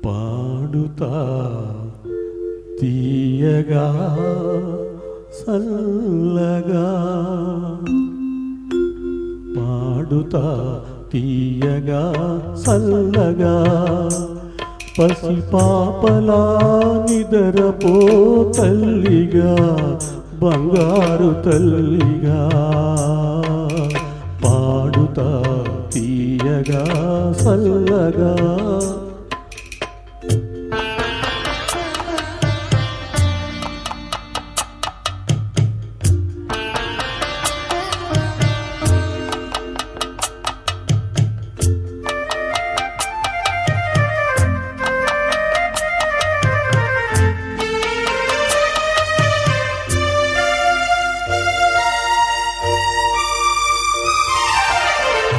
పాడుతా తీయగా సల్లగా, పాడుతా తీయగా సల్లగా, పసిపాపలా నిదరపో తల్లిగా, బంగారు తల్లిగా. పాడుతా తీయగా సల్లగా,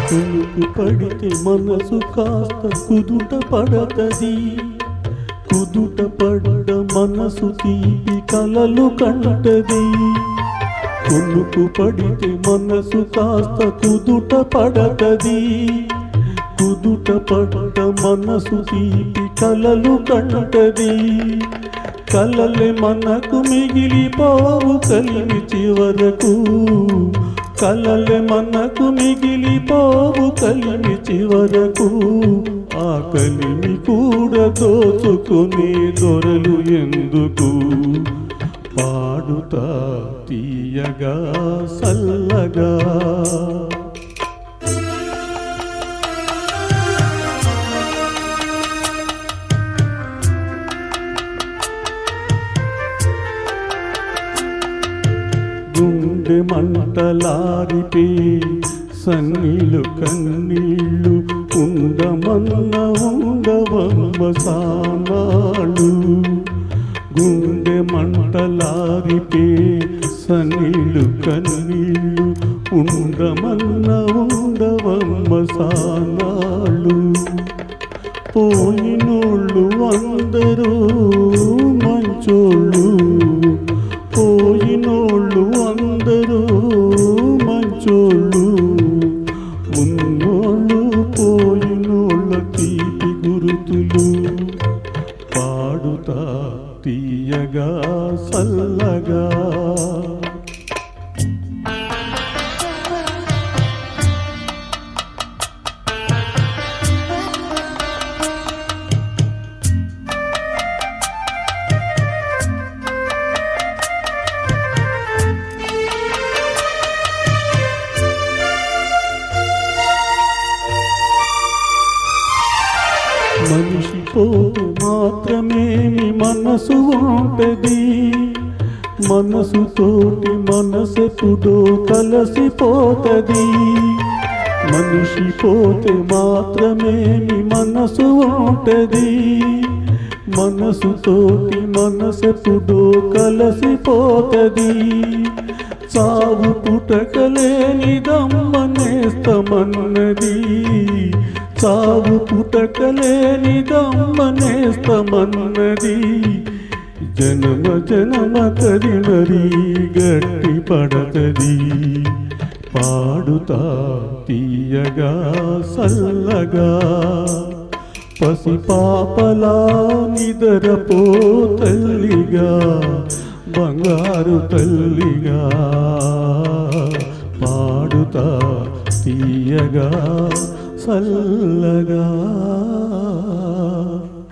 కునుకు పడితే మనసు కాస్త కుదుట పడతది, కుదుట పడ్డ మనసు తీపి కలలు కంటది. కునుకు పడితే మనసు కాస్త కుదుట పడతది, కుదుట పడ్డ మనసు తీపి కలలు కంటది. కలలే మనకు మిగిలిపోవు కలిమి చివరకు, కలలే మనకు మిగిలిపోవు కలిమి చివరకు. ఆ కలిమి కూడా దోచుకునే దొరలు ఎందుకు? పాడుతా తీయగా సల్లగా, గుండె మంటలారిపే సన్నీళ్ళు కన్నీళ్ళు, ఉండమన్న ఉండవమ్మ సానాళ్ళు. గుండె మంటలారిపే సన్నీళ్ళు కన్నీళ్ళు, ఉండమన్న ఉండవమ్మ సానాళ్ళు. పోయినోళ్ళు అందరూ మంచోళ్ళు, పోయినోళ్ళు అందరూ మంచోళ్ళు, ఉన్నోళ్ళు పోయినోళ్ళ తీపి గురుతులు. పాడుతా తీయగా సల్లగా, మనిషి పోతే మాత్రమేమి మనసు ఉంటది, మనసుతోటి మనసెప్పుడో కలసిపోతది. మనిషి పోతే మాత్రమేమి మనసు ఉంటది, మనసుతోటి మనసెప్పుడో కలసిపోతది. చావు పుటకలేనిదమ్మ నేస్తమన్నది, చావు పుటకలేనిదమ్మ నేస్తమన్నది. జనమ జనమ కది మరీ గట్టి పడతది. పాడుతా తీయగా సల్లగా, పసిపాపలా నిదరపో తల్లిగా, బంగారు తల్లిగా. పాడుతా తీయగా సల్లగా.